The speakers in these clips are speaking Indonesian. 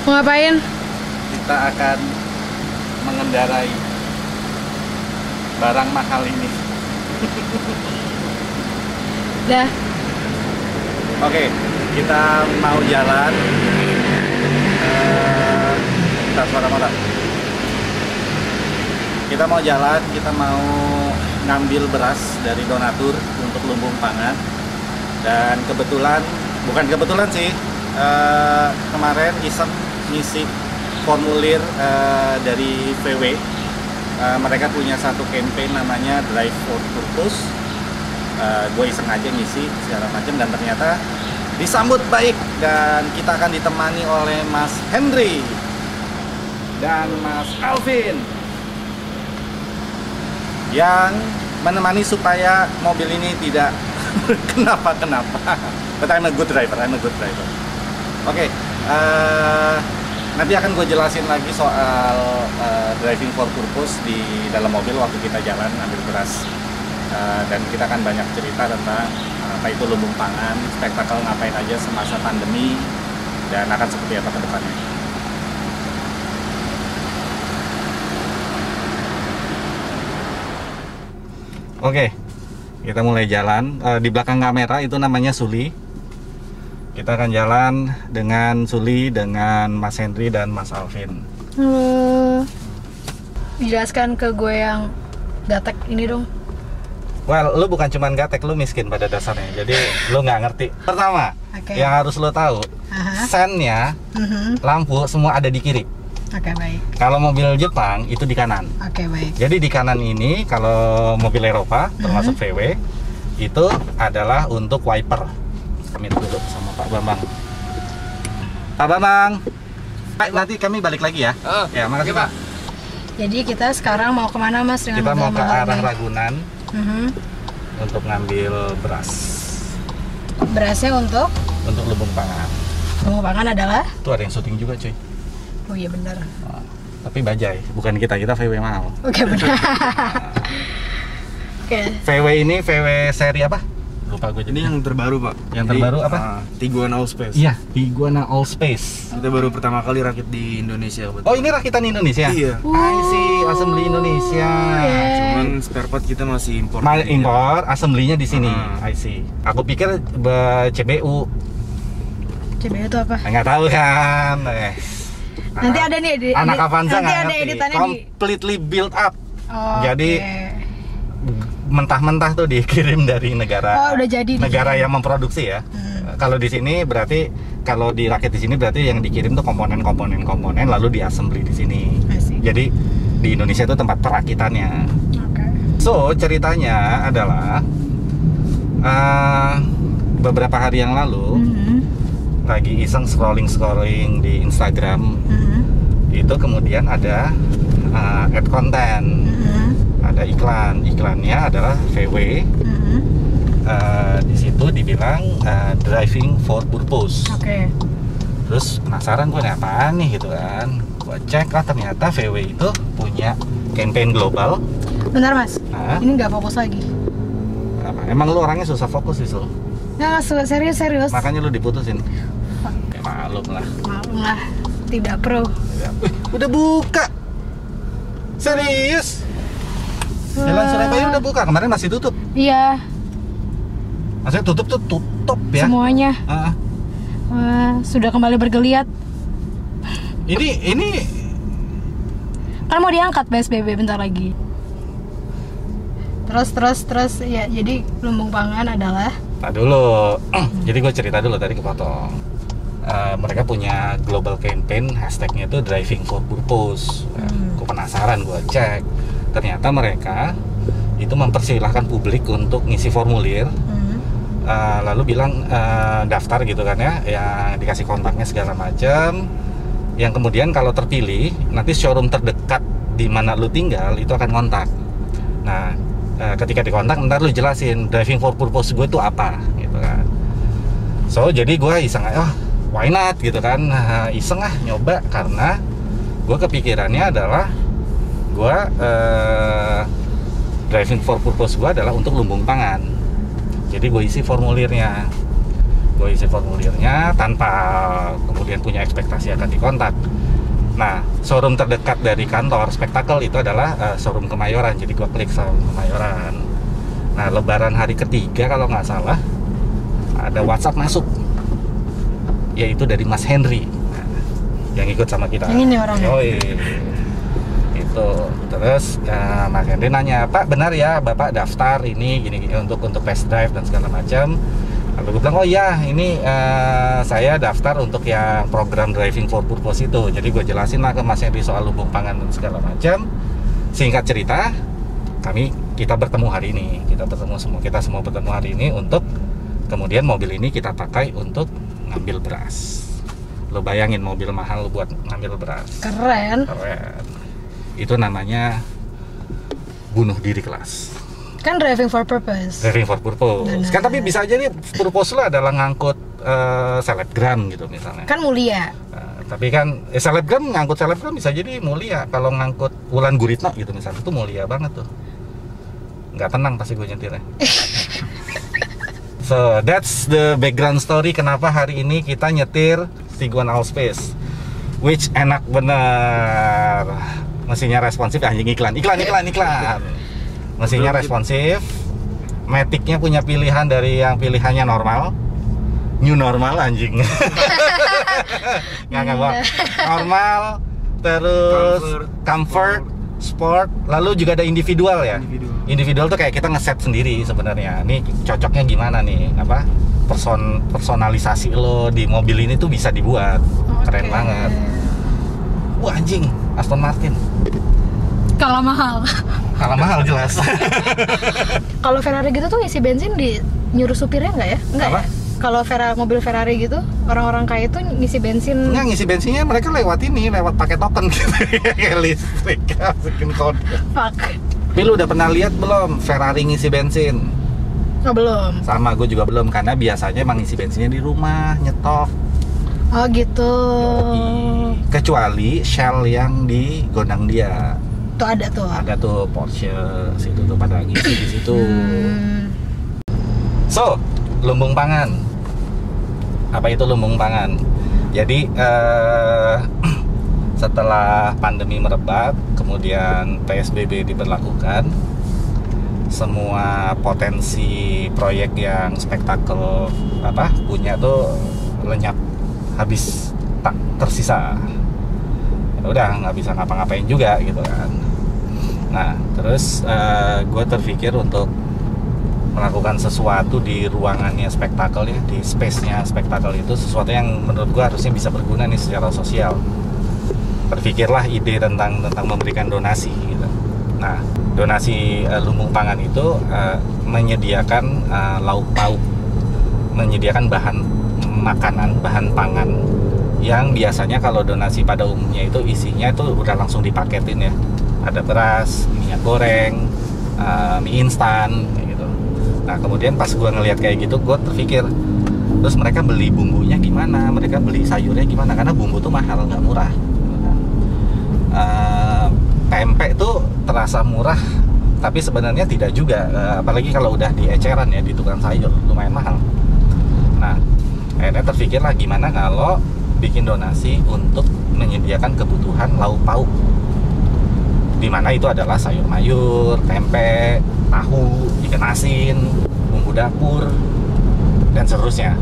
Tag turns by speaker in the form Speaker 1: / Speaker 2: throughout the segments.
Speaker 1: Mau ngapain?
Speaker 2: Kita akan mengendarai barang mahal ini.
Speaker 1: Dah.
Speaker 2: Oke, kita mau jalan. Bentar, suara motor. Kita mau jalan, kita mau ngambil beras dari donatur untuk lumbung pangan. Dan kebetulan, bukan kebetulan sih, kemarin iseng ngisi formulir dari VW. Mereka punya satu campaign namanya Drive for Purpose. Gue iseng aja ngisi segala macam dan ternyata disambut baik, dan kita akan ditemani oleh Mas Henry dan Mas Alvin yang menemani supaya mobil ini tidak kenapa-kenapa. But I'm a good driver, Oke, nanti akan gue jelasin lagi soal driving for purpose di dalam mobil waktu kita jalan ambil beras. Dan kita akan banyak cerita tentang apa itu lumbung pangan, spektakel ngapain aja semasa pandemi, dan akan seperti apa ke depannya. Oke, kita mulai jalan. Di belakang kamera itu namanya Suli. Kita akan jalan dengan Suli, dengan Mas Henry dan Mas Alvin.
Speaker 1: Halo. Jelaskan ke gue yang gatek ini dong.
Speaker 2: Well, lu bukan cuman gatek, lu miskin pada dasarnya. Jadi lu nggak ngerti. Pertama, yang harus lu tahu, sennya, lampu semua ada di kiri.
Speaker 1: Oke, baik.
Speaker 2: Kalau mobil Jepang itu di kanan.
Speaker 1: Oke, baik.
Speaker 2: Jadi di kanan ini kalau mobil Eropa termasuk VW itu adalah untuk wiper. Kami duduk sama Pak Bambang. Pak Bambang, Pak, nanti kami balik lagi ya. Ya, makasih Pak.
Speaker 1: Jadi kita sekarang mau kemana, Mas? Dengan
Speaker 2: Kita mau ke arah
Speaker 1: nih?
Speaker 2: Ragunan untuk ngambil beras.
Speaker 1: Berasnya untuk
Speaker 2: lumbung pangan.
Speaker 1: lumbung pangan adalah?
Speaker 2: Tuh ada yang syuting juga cuy.
Speaker 1: Oh iya benar.
Speaker 2: Tapi bajai, bukan kita VW mahal.
Speaker 1: Oke, benar. Oke.
Speaker 2: VW ini VW seri apa? Lupa gue.
Speaker 3: Ini yang terbaru Pak.
Speaker 2: Yang terbaru apa?
Speaker 3: Tiguan Allspace.
Speaker 2: Iya, Tiguan Allspace.
Speaker 3: Kita baru pertama kali rakit di Indonesia.
Speaker 2: Oh, ini rakitan Indonesia?
Speaker 3: Iya.
Speaker 2: I see, assembly Indonesia.
Speaker 3: Cuman spare part kita masih impor.
Speaker 2: Impor, assembly-nya di sini. I see. Aku pikir CBU.
Speaker 1: CBU itu apa?
Speaker 2: Nggak tahu kan.
Speaker 1: Nanti ada nih
Speaker 2: anak Avanza
Speaker 1: nanti
Speaker 2: nggak
Speaker 1: ada
Speaker 2: ngerti.
Speaker 1: editannya
Speaker 2: Completely built up. Jadi
Speaker 1: Oke.
Speaker 2: mentah-mentah tuh dikirim dari negara.
Speaker 1: Udah jadi
Speaker 2: negara yang memproduksi ya. Kalau di sini berarti kalau dirakit di sini berarti yang dikirim tuh komponen lalu diassembly di sini. Jadi di Indonesia itu tempat perakitannya. So ceritanya adalah beberapa hari yang lalu lagi iseng scrolling di Instagram, itu kemudian ada ad konten, ada iklannya adalah VW. Di situ dibilang driving for purpose. Terus penasaran gue nih apaan nih gitu kan. Gue cek ternyata VW itu punya campaign global.
Speaker 1: Bentar Mas, ini nggak fokus lagi.
Speaker 2: Apa? Emang lu orangnya susah fokus sih, Sul?
Speaker 1: Nggak, serius.
Speaker 2: Makanya lu diputusin. Ya, maklum lah,
Speaker 1: tidak pro.
Speaker 2: Udah buka. Serius? Jalan Surabaya udah buka, kemarin masih tutup.
Speaker 1: Iya.
Speaker 2: Maksudnya tutup ya?
Speaker 1: Semuanya. Sudah kembali bergeliat.
Speaker 2: Ini
Speaker 1: kan mau diangkat PSBB bentar lagi. Terus ya, jadi lumbung pangan adalah.
Speaker 2: Nah dulu, jadi gue cerita dulu tadi kepotong. Mereka punya global campaign, hashtagnya itu driving for purpose. Gue penasaran, gue cek. Ternyata mereka itu mempersilahkan publik untuk ngisi formulir, lalu bilang daftar gitu kan ya, yang dikasih kontaknya segala macam. Yang kemudian kalau terpilih, nanti showroom terdekat di mana lu tinggal itu akan kontak. Nah, ketika dikontak, ntar lu jelasin driving for purpose gue itu apa, gitu kan. So jadi gue iseng, why not gitu kan, iseng nyoba karena gue kepikirannya adalah gue driving for purpose gue adalah untuk lumbung pangan. Jadi gue isi formulirnya. Gue isi formulirnya tanpa kemudian punya ekspektasi akan dikontak. Nah, showroom terdekat dari kantor Spektakel itu adalah showroom Kemayoran. Jadi gue klik showroom Kemayoran. Nah, lebaran hari ketiga kalau nggak salah ada WhatsApp masuk, yaitu dari Mas Henry yang ikut sama kita.
Speaker 1: Yang ini orangnya.
Speaker 2: Itu terus Mas Henry nanya, Pak benar ya Bapak daftar ini gini untuk test drive dan segala macam. Lalu gue bilang, oh iya ini saya daftar untuk yang program driving for purpose itu. Jadi gue jelasin lah ke Mas Henry soal lumbung pangan dan segala macam. Singkat cerita, kita bertemu hari ini. Kita semua bertemu hari ini untuk kemudian mobil ini kita pakai untuk ngambil beras. Lo bayangin mobil mahal buat ngambil beras.
Speaker 1: Keren.
Speaker 2: Itu namanya bunuh diri kelas.
Speaker 1: Kan driving for purpose.
Speaker 2: Driving for purpose.
Speaker 1: Benar.
Speaker 2: Kan tapi bisa aja nih purpose lo adalah ngangkut selebgram gitu misalnya.
Speaker 1: Kan mulia.
Speaker 2: Tapi kan selebgram, ngangkut selebgram bisa jadi mulia. Kalau ngangkut Wulan Guritno gitu misalnya, itu mulia banget tuh. Nggak tenang pasti gue nyetirnya. So that's the background story kenapa hari ini kita nyetir Tiguan Allspace, which enak bener. Mesinnya responsif, anjing iklan. Mesinnya responsif, Matic-nya punya pilihan dari yang pilihannya normal, new normal anjing. Nggak bohong. Normal, terus comfort, sport, lalu juga ada individual ya. Individual tuh kayak kita ngeset sendiri sebenarnya. Nih cocoknya gimana nih? Apa? Personalisasi lo di mobil ini tuh bisa dibuat. Keren banget. Wah anjing, Aston Martin.
Speaker 1: Kalah mahal.
Speaker 2: Kalah mahal jelas.
Speaker 1: Kalau Ferrari gitu tuh isi bensin nyuruh supirnya nggak ya? Nggak
Speaker 2: Apa?
Speaker 1: ya? Kalau mobil Ferrari gitu, orang-orang kaya itu ngisi bensin.
Speaker 2: Nggak, ngisi bensinnya mereka lewat pakai token gitu. Kayak listrik, masukin kode.
Speaker 1: Fuck.
Speaker 2: Tapi lu udah pernah lihat belum Ferrari ngisi bensin?
Speaker 1: Oh belum.
Speaker 2: Sama, gue juga belum, karena biasanya emang ngisi bensinnya di rumah, nyetok.
Speaker 1: Oh gitu.
Speaker 2: Yoi. Kecuali Shell yang di gondang dia.
Speaker 1: Tuh ada tuh.
Speaker 2: Ada tuh Porsche situ tuh pada ngisi di situ. So, lumbung pangan. Apa itu lumbung pangan? Jadi setelah pandemi merebak, kemudian PSBB diberlakukan, semua potensi proyek yang Spektakel punya tuh lenyap, habis, tak tersisa. Ya udah nggak bisa ngapa-ngapain juga gitu kan. Nah terus gue terpikir untuk melakukan sesuatu di ruangannya Spektakel ya, di space-nya Spektakel itu sesuatu yang menurut gue harusnya bisa berguna nih secara sosial. Berpikirlah ide tentang memberikan donasi gitu. Nah, donasi lumbung pangan itu menyediakan lauk pauk, menyediakan bahan makanan, bahan pangan yang biasanya kalau donasi pada umumnya itu isinya itu udah langsung dipaketin ya. Ada beras, minyak goreng, mie instan kayak gitu. Nah, kemudian pas gue ngelihat kayak gitu, gue terpikir, terus mereka beli bumbunya gimana? Mereka beli sayurnya gimana? Karena bumbu tuh mahal, nggak murah. Tempe tuh terasa murah, tapi sebenarnya tidak juga, apalagi kalau udah di eceran ya, di tukang sayur, lumayan mahal. Nah, akhirnya terpikirlah gimana kalau bikin donasi untuk menyediakan kebutuhan lauk pauk, dimana itu adalah sayur mayur, tempe, tahu, ikan asin, bumbu dapur, dan seterusnya.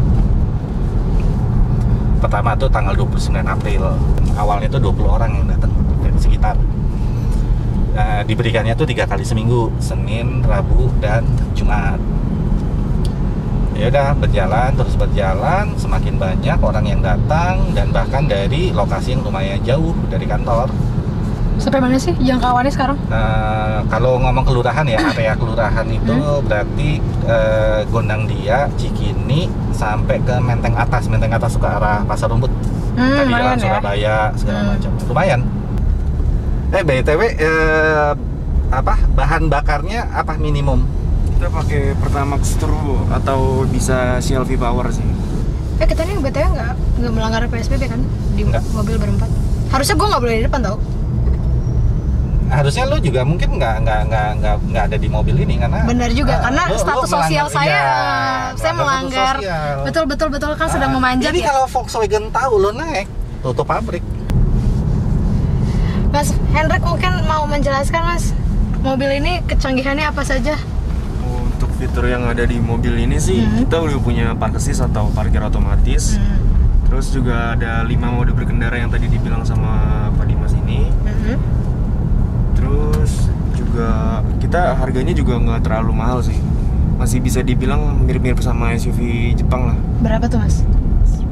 Speaker 2: Pertama tuh tanggal 29 April, awalnya tuh 20 orang yang datang dari sekitar. Diberikannya tuh 3 kali seminggu, Senin, Rabu, dan Jumat. Ya udah berjalan, semakin banyak orang yang datang, dan bahkan dari lokasi yang lumayan jauh dari kantor.
Speaker 1: Sampai mana sih jangkauannya sekarang?
Speaker 2: Kalau ngomong kelurahan ya, area kelurahan itu berarti Gondangdia, Cikini, sampai ke Menteng Atas ke arah Pasar Rumput. Tadi jalan Surabaya segala macam. Lumayan. BTW bahan bakarnya apa minimum?
Speaker 3: Kita pakai Pertamax Turbo atau bisa CLV Power sih.
Speaker 1: Kita nih BTW nggak melanggar PSBB kan di
Speaker 2: Enggak.
Speaker 1: mobil berempat. Harusnya gue nggak boleh di depan tau.
Speaker 2: harusnya lu juga mungkin nggak ada di mobil ini karena
Speaker 1: Benar juga, karena
Speaker 2: lu
Speaker 1: status sosial
Speaker 2: melanggar-
Speaker 1: saya,
Speaker 2: iya,
Speaker 1: saya melanggar.
Speaker 2: sosial.
Speaker 1: Betul kan sedang memanjat
Speaker 2: Jadi
Speaker 1: ya.
Speaker 2: kalau Volkswagen tahu lu naik, tutup pabrik.
Speaker 1: Mas Hendrik mungkin mau menjelaskan Mas, mobil ini kecanggihannya apa saja?
Speaker 3: Untuk fitur yang ada di mobil ini sih, kita udah punya park assist atau parkir otomatis. Terus juga ada 5 mode berkendara yang tadi dibilang sama Pak Dimas ini. Terus juga kita harganya juga nggak terlalu mahal sih. Masih bisa dibilang mirip-mirip sama SUV Jepang lah.
Speaker 1: Berapa tuh Mas?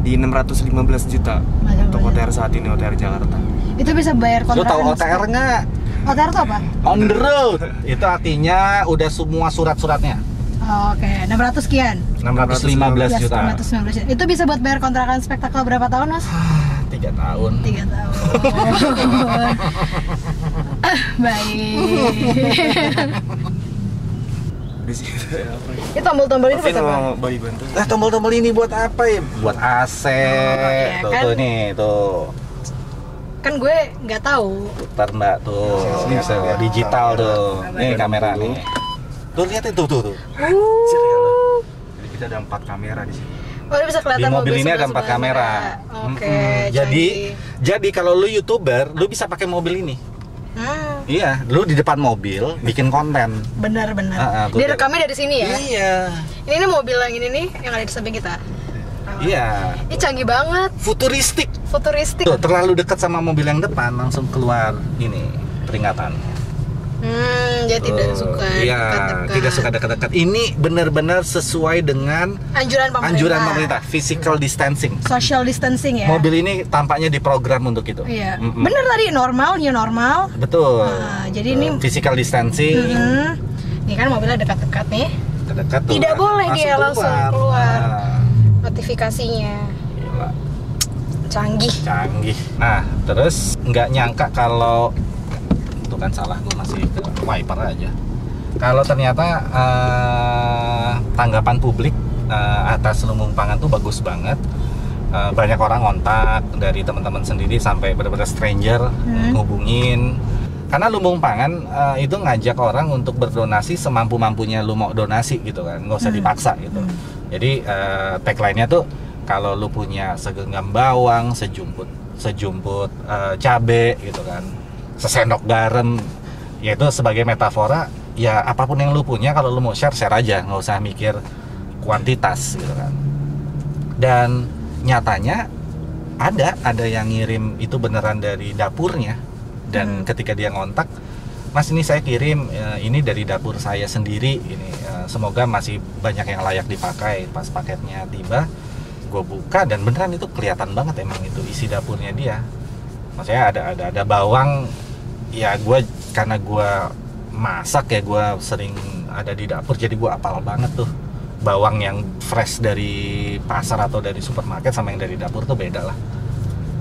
Speaker 3: Di 615 juta untuk OTR saat ini, OTR Jakarta.
Speaker 1: Itu bisa bayar
Speaker 2: Lu
Speaker 1: kontrakan.
Speaker 2: tahu OTR nggak?
Speaker 1: OTR itu apa?
Speaker 2: On the road. Itu artinya udah semua surat-suratnya.
Speaker 1: Oke, 600 sekian.
Speaker 2: 615
Speaker 1: Ya,
Speaker 2: juta.
Speaker 1: 615 juta. Itu bisa buat bayar kontrakan spektakel berapa tahun Mas?
Speaker 2: 3 tahun.
Speaker 1: 3 tahun. Baik.
Speaker 3: Di situ ya, apa ya?
Speaker 1: Ini tombol-tombol ini buat
Speaker 3: Mungkin
Speaker 1: apa?
Speaker 3: mau Bayi bantu.
Speaker 2: Tombol-tombol ini buat apa ya? Buat AC.
Speaker 1: iya
Speaker 2: Tuh,
Speaker 1: kan?
Speaker 2: tuh nih, tuh.
Speaker 1: Kan gue nggak tahu.
Speaker 2: Putar Mbak tuh. Ini bisa lihat digital tuh. Ini kamera nih. Tuh lihat itu tuh.
Speaker 3: Jadi kita ada 4 kamera di sini.
Speaker 1: Oh, ini bisa kelihatan
Speaker 2: Di mobil ini ada 4
Speaker 1: sebelah-sebelah.
Speaker 2: kamera.
Speaker 1: Oke.
Speaker 2: Jadi kalau lu YouTuber, lu bisa pakai mobil ini.
Speaker 1: canggih.
Speaker 2: Iya, lu di depan mobil bikin konten.
Speaker 1: Benar-benar.
Speaker 2: Tuh,
Speaker 1: Direkamnya dari sini ya.
Speaker 2: Iya.
Speaker 1: Ini mobil yang ini nih yang ada di samping kita.
Speaker 2: Iya.
Speaker 1: Ini canggih banget,
Speaker 2: Futuristik.
Speaker 1: futuristik.
Speaker 2: Tuh, terlalu dekat sama mobil yang depan langsung keluar ini peringatan.
Speaker 1: Dia tidak suka
Speaker 2: Iya,
Speaker 1: dekat-dekat.
Speaker 2: tidak suka dekat-dekat. Ini benar-benar sesuai dengan
Speaker 1: Anjuran pemerintah.
Speaker 2: physical distancing.
Speaker 1: Social distancing ya.
Speaker 2: Mobil ini tampaknya diprogram untuk itu.
Speaker 1: Iya.
Speaker 2: Mm-mm.
Speaker 1: Bener tadi normal, new normal.
Speaker 2: Betul.
Speaker 1: Nah, jadi ini-
Speaker 2: physical distancing.
Speaker 1: Ini kan mobilnya dekat-dekat nih.
Speaker 2: Dekat tuh.
Speaker 1: Tidak boleh dia langsung keluar.
Speaker 2: Nah,
Speaker 1: Notifikasinya
Speaker 2: gila.
Speaker 1: canggih.
Speaker 2: Nah, terus nggak nyangka kalau itu kan salah, gue masih ke wiper aja. Kalau ternyata tanggapan publik atas lumbung pangan tuh bagus banget. Banyak orang ngontak dari teman-teman sendiri sampai benar-benar stranger ngubungin. Karena lumbung pangan itu ngajak orang untuk berdonasi semampu-mampunya lu mau donasi gitu kan, nggak usah dipaksa gitu. Jadi tagline-nya tuh kalau lu punya segenggam bawang, sejumput cabe gitu kan, sesendok garam, yaitu sebagai metafora ya apapun yang lu punya kalau lu mau share aja, nggak usah mikir kuantitas gitu kan. Dan nyatanya ada yang ngirim itu beneran dari dapurnya, dan ketika dia ngontak, Mas ini saya kirim ini dari dapur saya sendiri ini, semoga masih banyak yang layak dipakai. Pas paketnya tiba, gue buka dan beneran itu kelihatan banget emang itu isi dapurnya dia. Maksudnya ada bawang, ya karena gue masak ya, gue sering ada di dapur, jadi gue apal banget tuh bawang yang fresh dari pasar atau dari supermarket sama yang dari dapur tuh beda lah,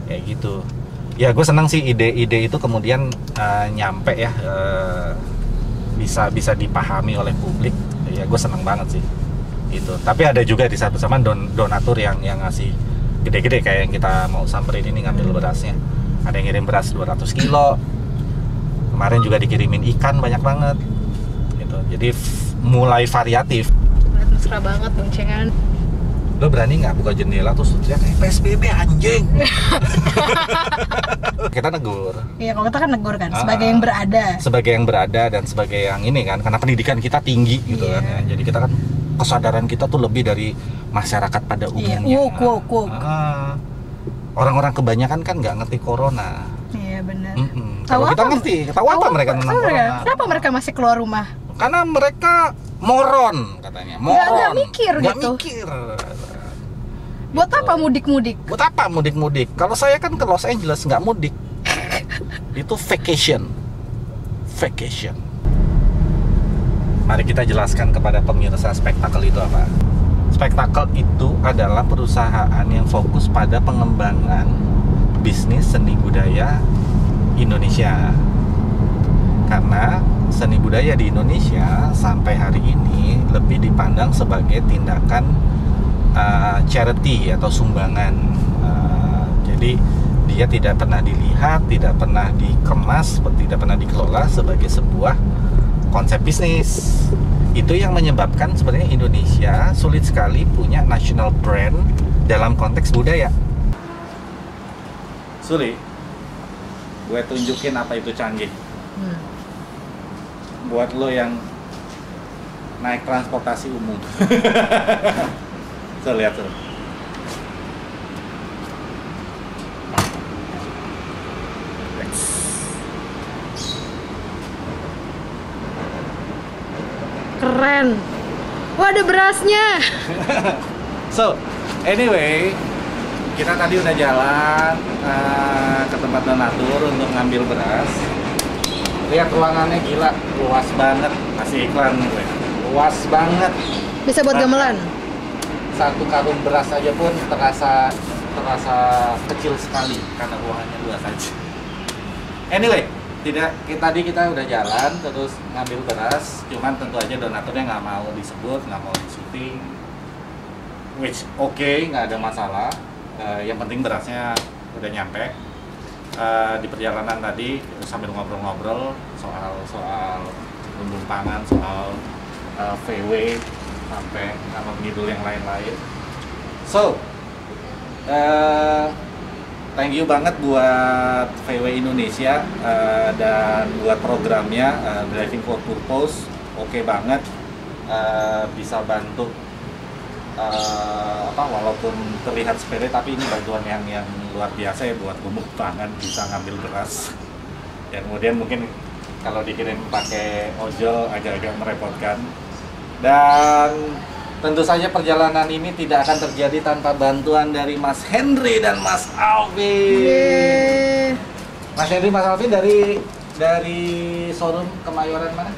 Speaker 2: kayak gitu. Ya gue senang sih ide-ide itu kemudian nyampe ya, bisa dipahami oleh publik. Ya gue senang banget sih itu. Tapi ada juga di saat bersamaan donatur yang ngasih gede-gede kayak yang kita mau samperin ini ngambil berasnya. Ada yang ngirim beras 200 kilo. Kemarin juga dikirimin ikan banyak banget gitu. Jadi mulai variatif.
Speaker 1: Mesra banget boncengan.
Speaker 2: Lo berani nggak buka jendela terus teriak PSBB anjing? Kita negur.
Speaker 1: Iya, kalau kita kan negur kan, sebagai yang berada.
Speaker 2: Sebagai yang berada dan sebagai yang ini kan, karena pendidikan kita tinggi gitu kan ya. Jadi kita kan kesadaran kita tuh lebih dari masyarakat pada umumnya.
Speaker 1: Woke.
Speaker 2: Orang-orang kebanyakan kan nggak ngerti corona.
Speaker 1: Iya benar.
Speaker 2: Kalau kita ngerti, tahu apa mereka tentang corona?
Speaker 1: Kenapa mereka masih keluar rumah?
Speaker 2: Karena mereka moron katanya.
Speaker 1: Nggak mikir
Speaker 2: Nggak
Speaker 1: gitu.
Speaker 2: mikir.
Speaker 1: Buat apa mudik-mudik?
Speaker 2: Buat apa mudik-mudik? Kalau saya kan ke Los Angeles nggak mudik. Itu vacation. Mari kita jelaskan kepada pemirsa spektakel itu apa. Spektakel itu adalah perusahaan yang fokus pada pengembangan bisnis seni budaya Indonesia. Karena seni budaya di Indonesia sampai hari ini lebih dipandang sebagai tindakan charity atau sumbangan. Jadi Dia tidak pernah dilihat, tidak pernah dikemas, tidak pernah dikelola sebagai sebuah konsep bisnis. Itu yang menyebabkan sebenarnya Indonesia sulit sekali punya national brand dalam konteks budaya. Suli, gue tunjukin apa itu canggih. Buat lo yang naik transportasi umum. So, lihat tuh.
Speaker 1: Keren. Wah, ada berasnya.
Speaker 2: So, anyway, kita tadi udah jalan ke tempat donatur untuk ngambil beras. Lihat ruangannya gila, luas banget. Masih iklan gue. Luas banget.
Speaker 1: Bisa buat gamelan.
Speaker 2: Satu karung beras aja pun terasa kecil sekali karena ruangannya luas aja. Anyway, tadi kita udah jalan terus ngambil beras, cuman tentu aja donaturnya nggak mau disebut, nggak mau di syuting, which nggak ada masalah. Yang penting berasnya udah nyampe. Di perjalanan tadi sambil ngobrol-ngobrol soal lumbung pangan, soal VW sampai nama ngidul yang lain-lain. So, thank you banget buat VW Indonesia dan buat programnya Driving for Purpose. Oke banget, bisa bantu walaupun terlihat sepele tapi ini bantuan yang luar biasa ya buat lumbung pangan, bisa ngambil beras. Dan kemudian mungkin kalau dikirim pakai ojol agak-agak merepotkan. Dan tentu saja perjalanan ini tidak akan terjadi tanpa bantuan dari Mas Henry dan Mas Alvin. Mas Henry, Mas Alvin dari showroom Kemayoran mana?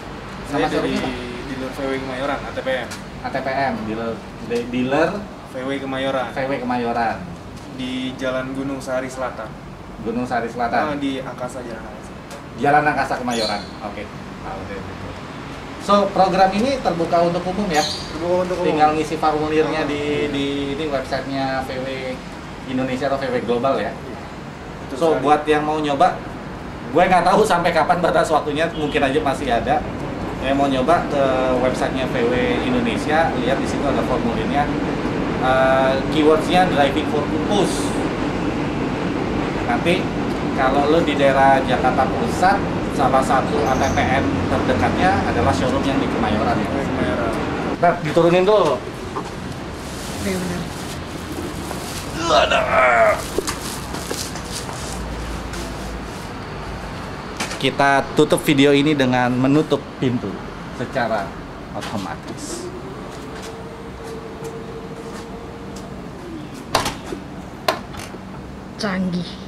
Speaker 3: Saya dari dealer VW Kemayoran, ATPM.
Speaker 2: ATPM, dealer
Speaker 3: VW Kemayoran.
Speaker 2: VW Kemayoran.
Speaker 3: Di Jalan Gunung Sari Selatan.
Speaker 2: Gunung Sari Selatan.
Speaker 3: Di Angkasa Jalan Angkasa.
Speaker 2: Jalan Angkasa Kemayoran. Oke. So, program ini terbuka untuk umum ya?
Speaker 3: Terbuka untuk umum.
Speaker 2: Tinggal ngisi formulirnya di websitenya VW Indonesia atau VW Global ya?
Speaker 3: Itu
Speaker 2: So, buat yang mau nyoba, gue nggak tahu sampai kapan batas waktunya, mungkin aja masih ada. Yang mau nyoba ke websitenya VW Indonesia, lihat di situ ada formulirnya. Keywordsnya Driving for Purpose. Nanti kalau lo di daerah Jakarta Pusat, salah satu ATPM terdekatnya adalah showroom yang di Kemayoran ya.
Speaker 3: Kemayoran.
Speaker 2: Nah, diturunin dulu.
Speaker 1: Iya benar.
Speaker 2: Kita tutup video ini dengan menutup pintu secara otomatis.
Speaker 1: Canggih.